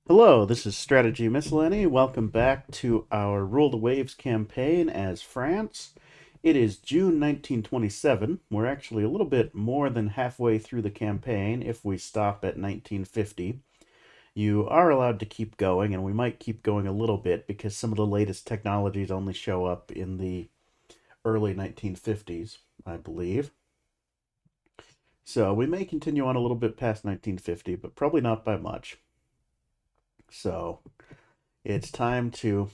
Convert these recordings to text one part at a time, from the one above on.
Hello, this is Strategy Miscellany. Welcome back to our Rule the Waves campaign as France. It is June 1927. We're actually a little bit more than halfway through the campaign if we stop at 1950. You are allowed to keep going, and we might keep going a little bit because some of the latest technologies only show up in the early 1950s, I believe. So we may continue on a little bit past 1950, but probably not by much. So it's time to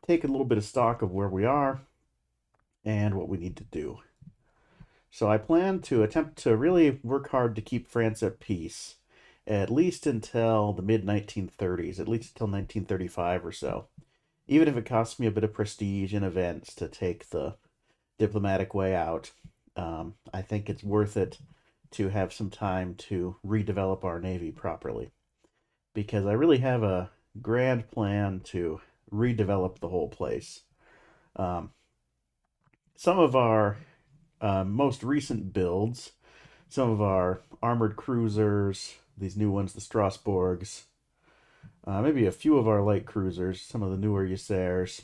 take a little bit of stock of where we are and what we need to do. So I plan to attempt to really work hard to keep France at peace, at least until the mid 1930s, at least until 1935 or so. Even if it costs me a bit of prestige in events to take the diplomatic way out, I think it's worth it to have some time to redevelop our navy properly. Because I really have a grand plan to redevelop the whole place. Um, some of our most recent builds, some of our armored cruisers, these new ones, the Strasbourgs, maybe a few of our light cruisers, some of the newer Hussars,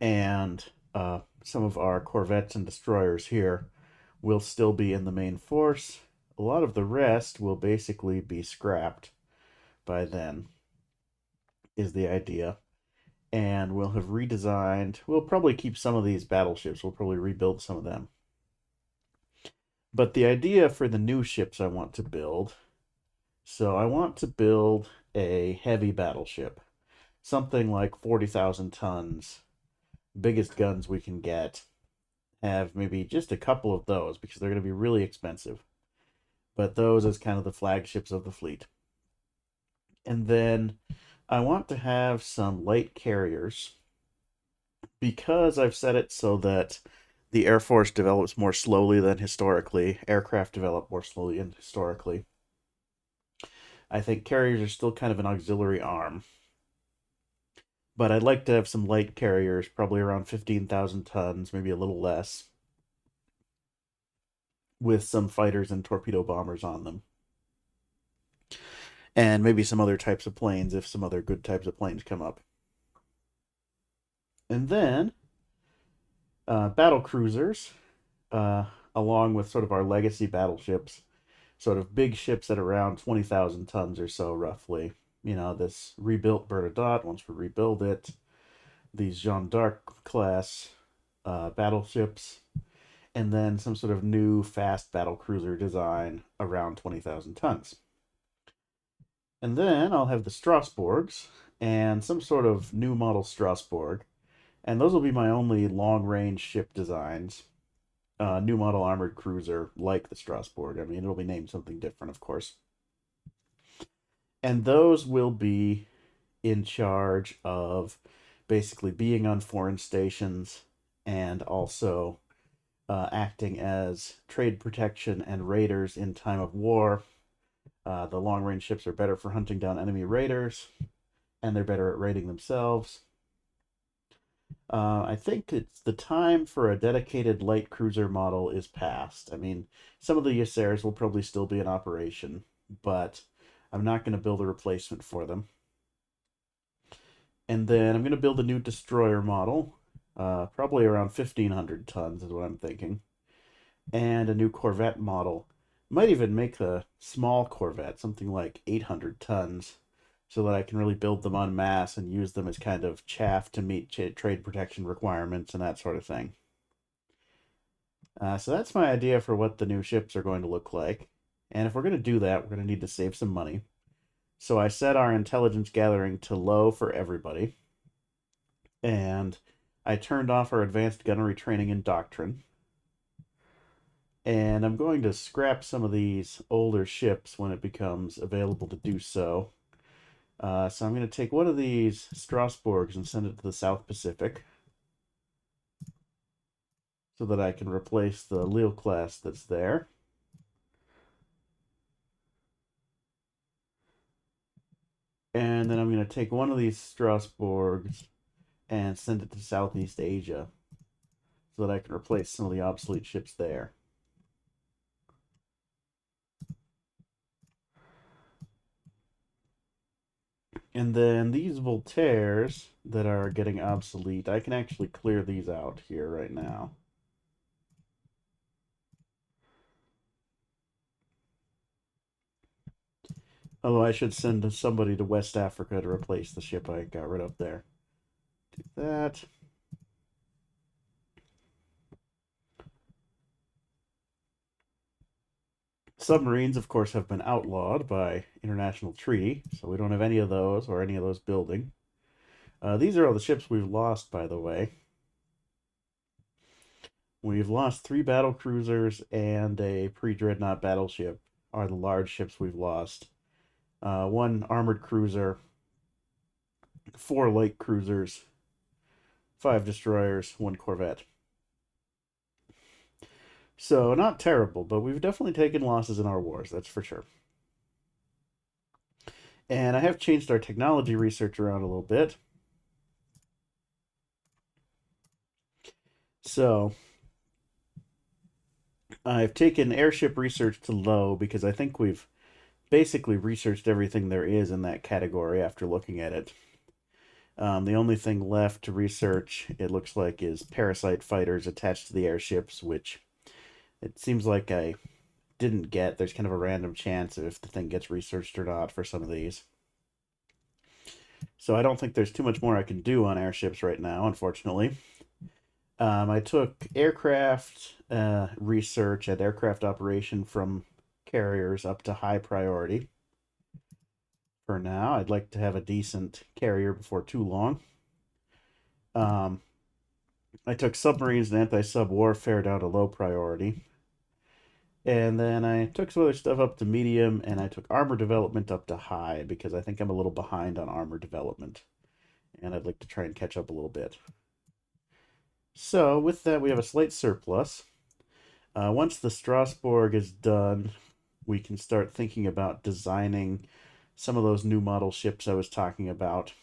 and some of our corvettes and destroyers here will still be in the main force. A lot of the rest will basically be scrapped by then, is the idea. And we'll have redesigned, we'll probably keep some of these battleships, we'll probably rebuild some of them. But the idea for the new ships I want to build, so I want to build a heavy battleship, something like 40,000 tons, biggest guns we can get. Have maybe just a couple of those because they're going to be really expensive. But those as kind of the flagships of the fleet. And then I want to have some light carriers because I've set it so that the Air Force develops more slowly than historically, aircraft develop more slowly than historically. I think carriers are still kind of an auxiliary arm, but I'd like to have some light carriers, probably around 15,000 tons, maybe a little less, with some fighters and torpedo bombers on them. And maybe some other types of planes if some other good types of planes come up. And then battle cruisers, uh, along with sort of our legacy battleships, sort of big ships at around 20,000 tons or so, roughly. You know, this rebuilt Bernadotte, once we rebuild it, these Jeanne d'Arc class battleships, and then some sort of new fast battle cruiser design around 20,000 tons. And then I'll have the Strasbourgs and some sort of new model Strasbourg, and those will be my only long range ship designs. New model armored cruiser like the Strasbourg. I mean, it'll be named something different, of course. And those will be in charge of basically being on foreign stations and also acting as trade protection and raiders in time of war. The long range ships are better for hunting down enemy raiders, and they're better at raiding themselves. I think it's the time for a dedicated light cruiser model is past. I mean, some of the Hussars will probably still be in operation, but I'm not going to build a replacement for them. And then I'm going to build a new destroyer model, probably around 1,500 tons is what I'm thinking, and a new Corvette model. Might even make a small Corvette, something like 800 tons, so that I can really build them en masse and use them as kind of chaff to meet trade protection requirements and that sort of thing. So that's my idea for what the new ships are going to look like. And if we're going to do that, we're going to need to save some money. So I set our intelligence gathering to low for everybody. And I turned off our advanced gunnery training and doctrine. And I'm going to scrap some of these older ships when it becomes available to do so. So I'm going to take one of these Strasbourgs and send it to the South Pacific so that I can replace the Lille class that's there. And then I'm going to take one of these Strasbourgs and send it to Southeast Asia so that I can replace some of the obsolete ships there. And then these Voltaires that are getting obsolete, I can actually clear these out here right now. Although I should send somebody to West Africa to replace the ship I got rid of there. Do that. Submarines, of course, have been outlawed by international treaty, so we don't have any of those or any of those building. These are all the ships we've lost, by the way. We've lost 3 battle cruisers and a pre-dreadnought battleship are the large ships we've lost. 1 armored cruiser, 4 light cruisers, 5 destroyers, 1 corvette. So not terrible, but we've definitely taken losses in our wars, that's for sure. And I have changed our technology research around a little bit. So I've taken airship research to low because I think we've basically researched everything there is in that category after looking at it. The only thing left to research, it looks like, is parasite fighters attached to the airships, which it seems like I didn't get. There's kind of a random chance if the thing gets researched or not for some of these. So I don't think there's too much more I can do on airships right now, unfortunately. I took aircraft research and aircraft operation from carriers up to high priority. For now, I'd like to have a decent carrier before too long. Um, I took submarines and anti-sub warfare down to low priority. And then I took some other stuff up to medium, and I took armor development up to high because I think I'm a little behind on armor development. And I'd like to try and catch up a little bit. So, with that, we have a slight surplus. Once the Strasbourg is done, we can start thinking about designing some of those new model ships I was talking about.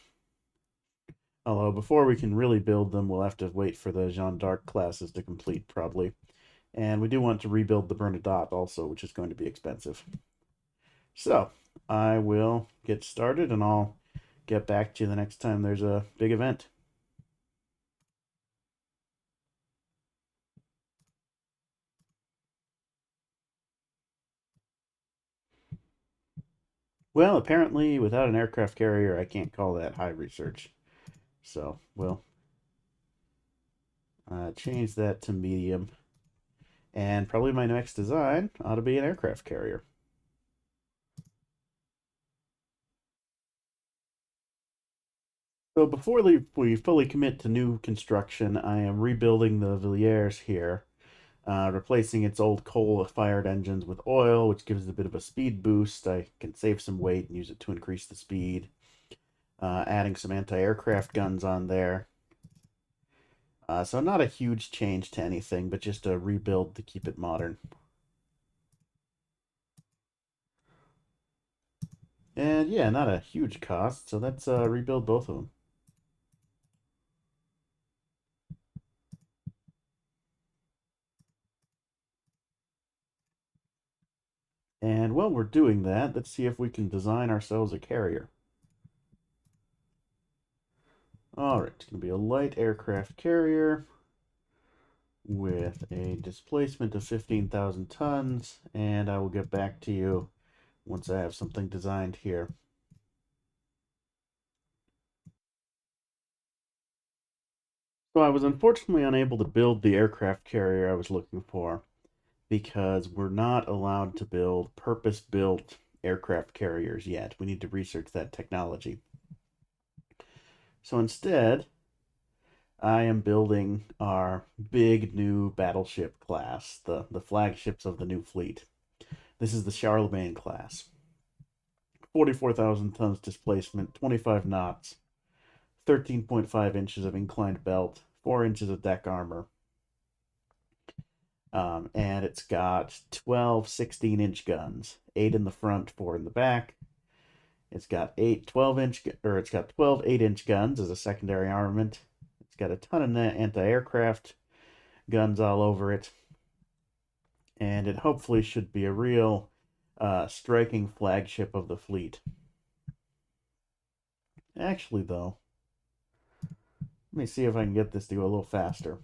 Although, before we can really build them, we'll have to wait for the Jeanne d'Arc classes to complete, probably. And we do want to rebuild the Bernadotte also, which is going to be expensive. So, I will get started and I'll get back to you the next time there's a big event. Well, apparently, without an aircraft carrier, I can't call that high research. So, we'll change that to medium. And probably my next design ought to be an aircraft carrier. So before we fully commit to new construction, I am rebuilding the Villiers here, replacing its old coal-fired engines with oil, which gives it a bit of a speed boost. I can save some weight and use it to increase the speed. Adding some anti-aircraft guns on there. So not a huge change to anything, but just a rebuild to keep it modern. And yeah, not a huge cost, so let's rebuild both of them. And while we're doing that, let's see if we can design ourselves a carrier. All right, it's going to be a light aircraft carrier with a displacement of 15,000 tons, and I will get back to you once I have something designed here. So I was unfortunately unable to build the aircraft carrier I was looking for because we're not allowed to build purpose-built aircraft carriers yet. We need to research that technology. So instead, I am building our big new battleship class, the flagships of the new fleet. This is the Charlemagne class. 44,000 tons displacement, 25 knots, 13.5 inches of inclined belt, 4 inches of deck armor. And it's got 12 16-inch guns, 8 in the front, 4 in the back. It's got 12 8-inch guns as a secondary armament. It's got a ton of anti-aircraft guns all over it. And it hopefully should be a real striking flagship of the fleet. Actually, though, let me see if I can get this to go a little faster.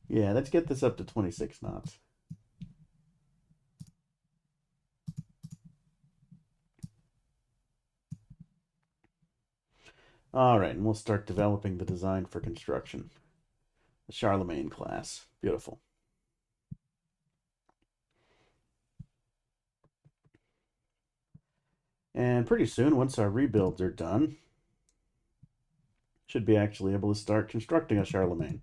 Yeah, let's get this up to 26 knots. All right, and we'll start developing the design for construction. The Charlemagne class. Beautiful. And pretty soon, once our rebuilds are done, should be actually able to start constructing a Charlemagne.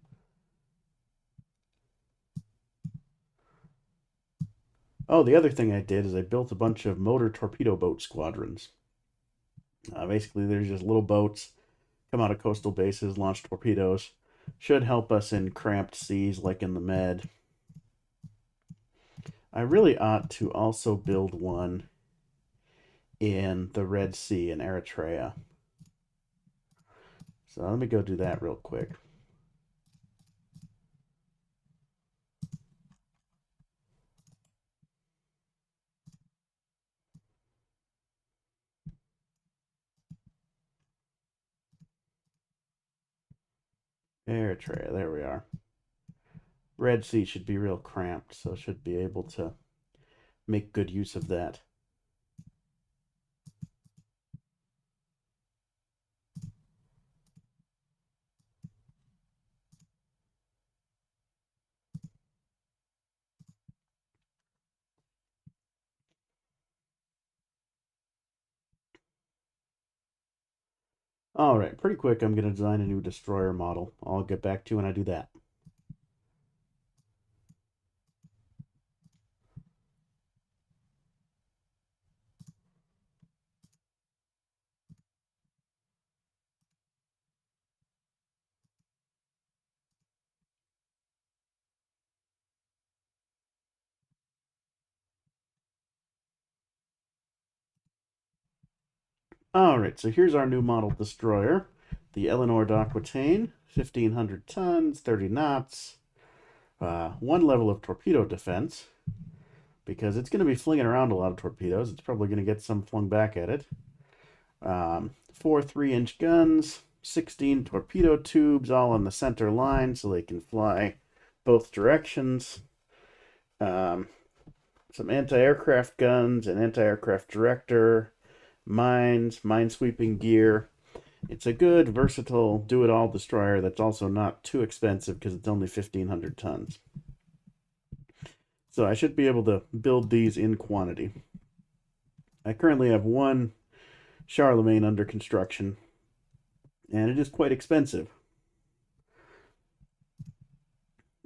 Oh, the other thing I did is I built a bunch of motor torpedo boat squadrons. Basically, there's just little boats come out of coastal bases, launch torpedoes. Should help us in cramped seas like in the Med. I really ought to also build one in the Red Sea in Eritrea. So let me go do that real quick. Eritrea, there we are. Red Sea should be real cramped, so should be able to make good use of that. All right, pretty quick, I'm going to design a new destroyer model. I'll get back to you when I do that. All right, so here's our new model destroyer, the Eleanor d'Aquitaine, 1,500 tons, 30 knots, one level of torpedo defense, because it's going to be flinging around a lot of torpedoes. It's probably going to get some flung back at it. Four 3-inch guns, 16 torpedo tubes, all on the center line so they can fly both directions. Some anti-aircraft guns, an anti-aircraft director, mines, minesweeping gear. It's a good, versatile, do-it-all destroyer that's also not too expensive because it's only 1,500 tons. So I should be able to build these in quantity. I currently have one Charlemagne under construction, and it is quite expensive.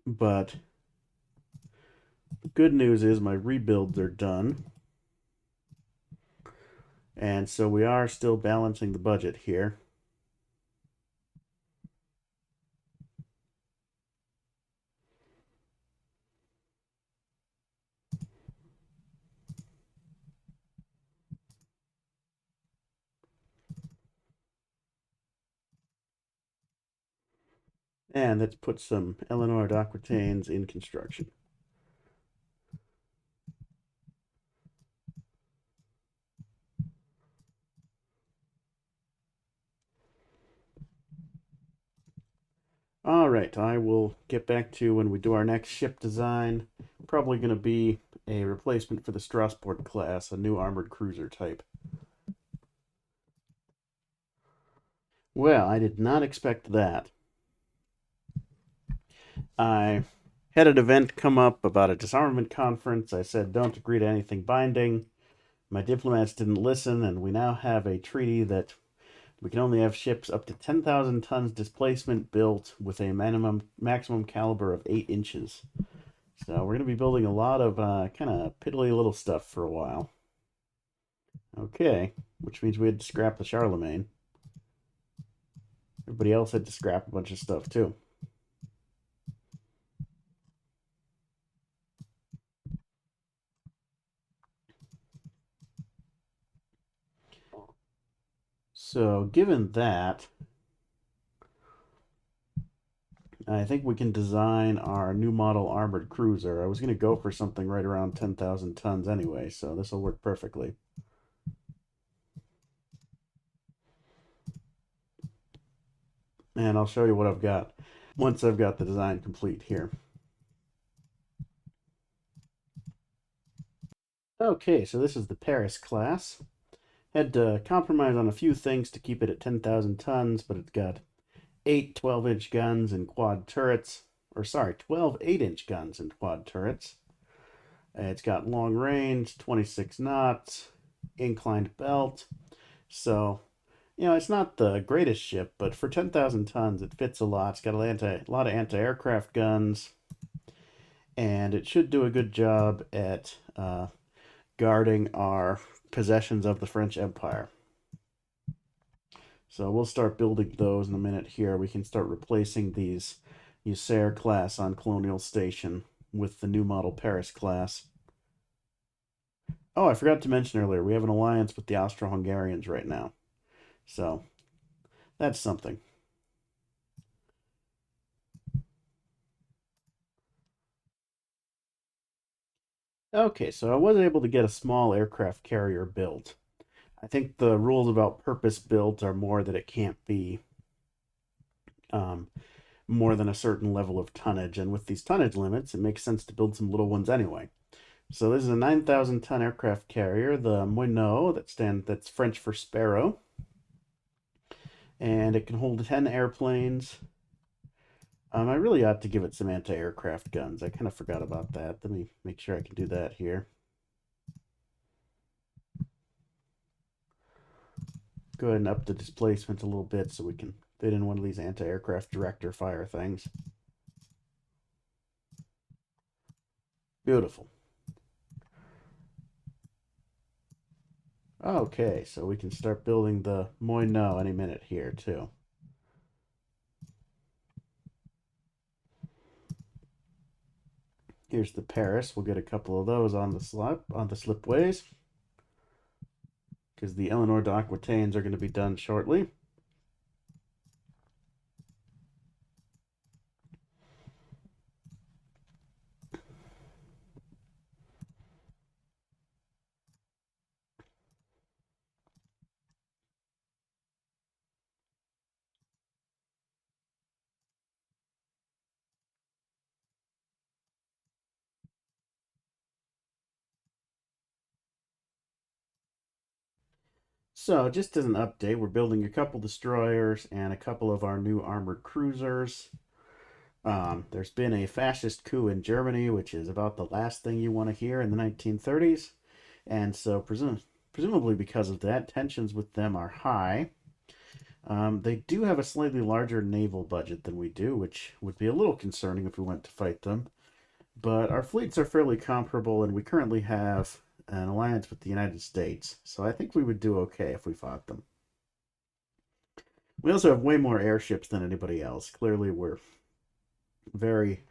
But the good news is my rebuilds are done. And so we are still balancing the budget here. And let's put some Eleanor d'Aquitaines in construction. All right, I will get back to you when we do our next ship design. Probably going to be a replacement for the Strasbourg class, a new armored cruiser type. Well, I did not expect that. I had an event come up about a disarmament conference. I said, don't agree to anything binding. My diplomats didn't listen, and we now have a treaty that we can only have ships up to 10,000 tons displacement built with a maximum caliber of 8 inches. So we're going to be building a lot of kind of piddly little stuff for a while. Okay, which means we had to scrap the Charlemagne. Everybody else had to scrap a bunch of stuff too. So given that, I think we can design our new model armored cruiser. I was going to go for something right around 10,000 tons anyway, so this will work perfectly. And I'll show you what I've got once I've got the design complete here. Okay, so this is the Paris class. Had to compromise on a few things to keep it at 10,000 tons, but it's got 8 12-inch guns and quad turrets. Or sorry, 12 8-inch guns and quad turrets. It's got long range, 26 knots, inclined belt. So, it's not the greatest ship, but for 10,000 tons, it fits a lot. It's got a lot of anti-aircraft guns, and it should do a good job at guarding our possessions of the French Empire. So we'll start building those in a minute here. We can start replacing these Usair class on Colonial Station with the new model Paris class. Oh, I forgot to mention earlier, we have an alliance with the Austro-Hungarians right now. So that's something. Okay, so I was able to get a small aircraft carrier built. I think the rules about purpose built are more that it can't be um, more than a certain level of tonnage. And with these tonnage limits, it makes sense to build some little ones anyway. So this is a 9,000 ton aircraft carrier, the Moineau, that's French for sparrow, and it can hold 10 airplanes. I really ought to give it some anti-aircraft guns. I kind of forgot about that. Let me make sure I can do that here. Go ahead and up the displacement a little bit so we can fit in one of these anti-aircraft director fire things. Beautiful. Okay, so we can start building the Moineau any minute here too. Here's the Paris. We'll get a couple of those on the slipways, because the Eleanor d'Aquitaines are going to be done shortly. So, just as an update, we're building a couple destroyers and a couple of our new armored cruisers. There's been a fascist coup in Germany, which is about the last thing you want to hear in the 1930s. And so, presumably because of that, tensions with them are high. They do have a slightly larger naval budget than we do, which would be a little concerning if we went to fight them. But our fleets are fairly comparable, and we currently have an alliance with the United States, so I think we would do okay if we fought them. We also have way more airships than anybody else. Clearly, we're very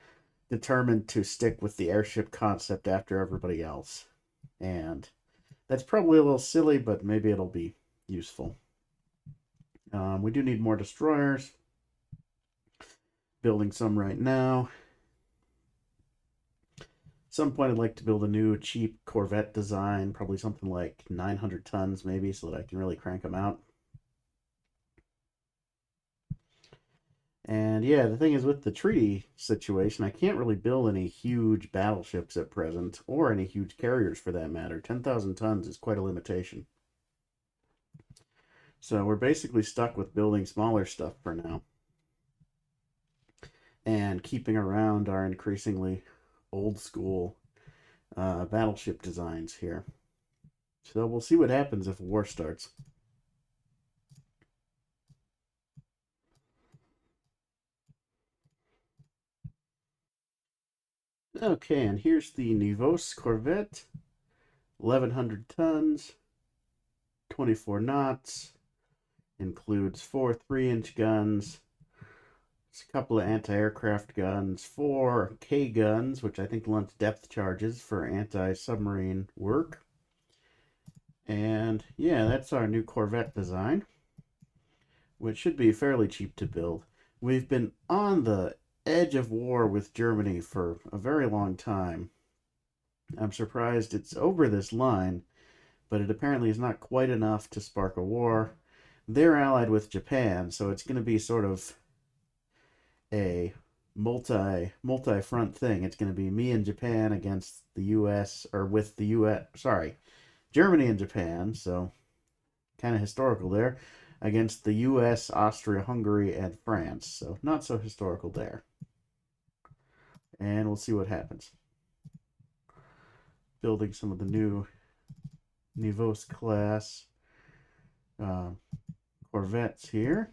determined to stick with the airship concept after everybody else. And that's probably a little silly, but maybe it'll be useful. We do need more destroyers. Building some right now. Some point I'd like to build a new cheap Corvette design, probably something like 900 tons maybe, so that I can really crank them out. And yeah, the thing is with the treaty situation, I can't really build any huge battleships at present, or any huge carriers for that matter. 10,000 tons is quite a limitation. So we're basically stuck with building smaller stuff for now. And keeping around our increasingly old school battleship designs here. So we'll see what happens if war starts. Okay, and here's the Nivos Corvette. 1,100 tons, 24 knots, includes 4 3-inch guns, a couple of anti-aircraft guns, 4 K guns, which I think launch depth charges for anti-submarine work. And yeah, that's our new Corvette design, which should be fairly cheap to build. We've been on the edge of war with Germany for a very long time. I'm surprised it's over this line, but it apparently is not quite enough to spark a war. They're allied with Japan, so it's going to be sort of a multi front thing. It's going to be me and Japan against the U.S. or with the U.S. Sorry, Germany and Japan. So kind of historical there against the U.S., Austria-Hungary, and France. So not so historical there. And we'll see what happens. Building some of the new Nivos class uh, corvettes here.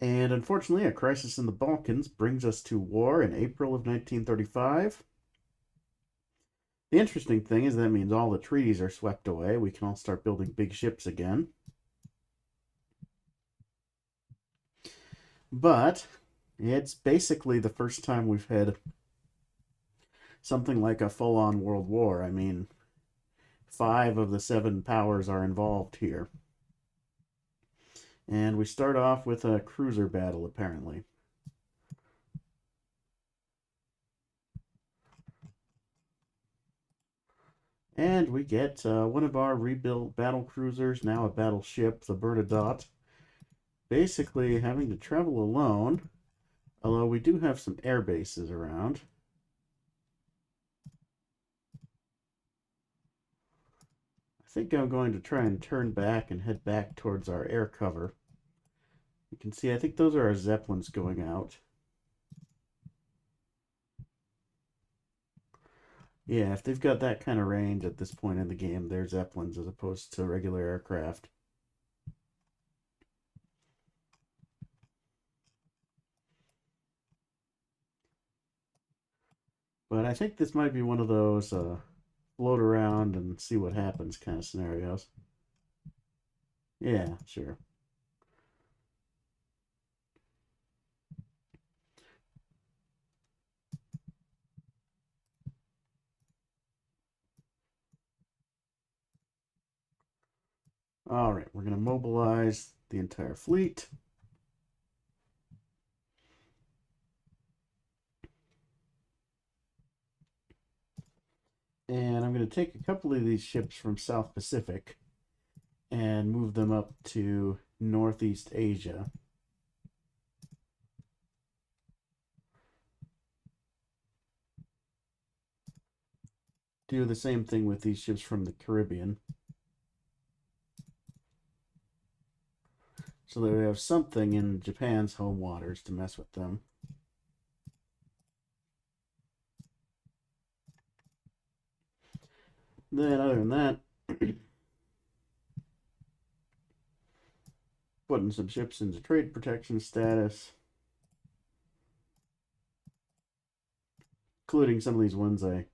And unfortunately, a crisis in the Balkans brings us to war in April of 1935. The interesting thing is that means all the treaties are swept away. We can all start building big ships again. But it's basically the first time we've had something like a full on world war. I mean, 5 of the 7 powers are involved here. And we start off with a cruiser battle, apparently. And we get one of our rebuilt battle cruisers, now a battleship, the Bernadotte, basically having to travel alone, although we do have some air bases around. I think I'm going to try and turn back and head back towards our air cover. You can see, I think those are our Zeppelins going out. Yeah, if they've got that kind of range at this point in the game, they're Zeppelins as opposed to regular aircraft. But I think this might be one of those float around and see what happens kind of scenarios. Yeah, sure. All right, we're going to mobilize the entire fleet. And I'm going to take a couple of these ships from South Pacific and move them up to Northeast Asia. Do the same thing with these ships from the Caribbean. So that we have something in Japan's home waters to mess with them. Then, other than that, putting some ships into trade protection status, including some of these ones I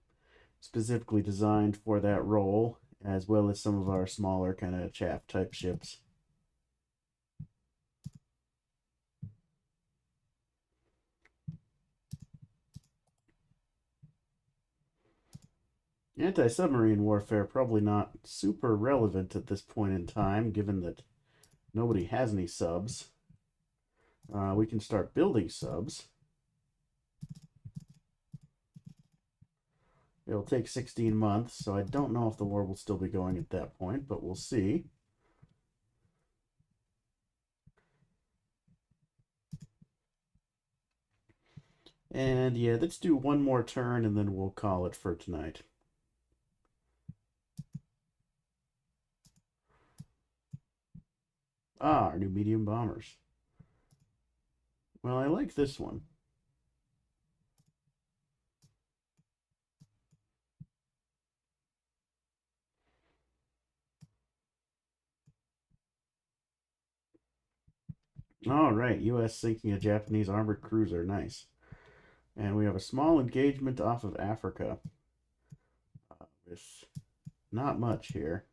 specifically designed for that role, as well as some of our smaller kind of chaff type ships. Anti-submarine warfare probably not super relevant at this point in time, given that nobody has any subs. We can start building subs. It'll take 16 months, so I don't know if the war will still be going at that point, but we'll see. And yeah, let's do one more turn and then we'll call it for tonight. Ah, our new medium bombers. Well, I like this one. All right, U.S. sinking a Japanese armored cruiser. Nice. And we have a small engagement off of Africa with not much here.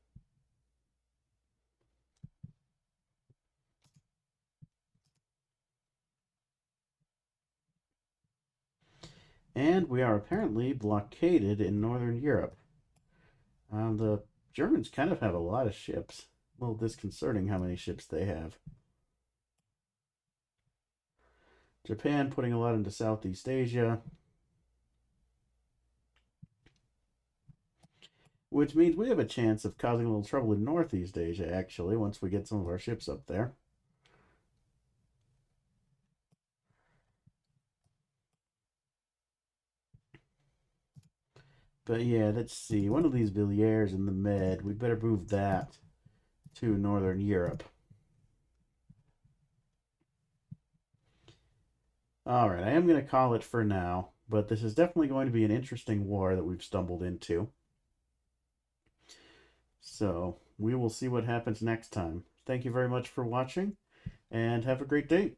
And we are apparently blockaded in Northern Europe. The Germans kind of have a lot of ships. A little disconcerting how many ships they have. Japan putting a lot into Southeast Asia, which means we have a chance of causing a little trouble in Northeast Asia, actually, once we get some of our ships up there. But yeah, let's see. One of these Villiers in the Med, we better move that to Northern Europe. All right, I am going to call it for now, but this is definitely going to be an interesting war that we've stumbled into. So we will see what happens next time. Thank you very much for watching, and have a great day.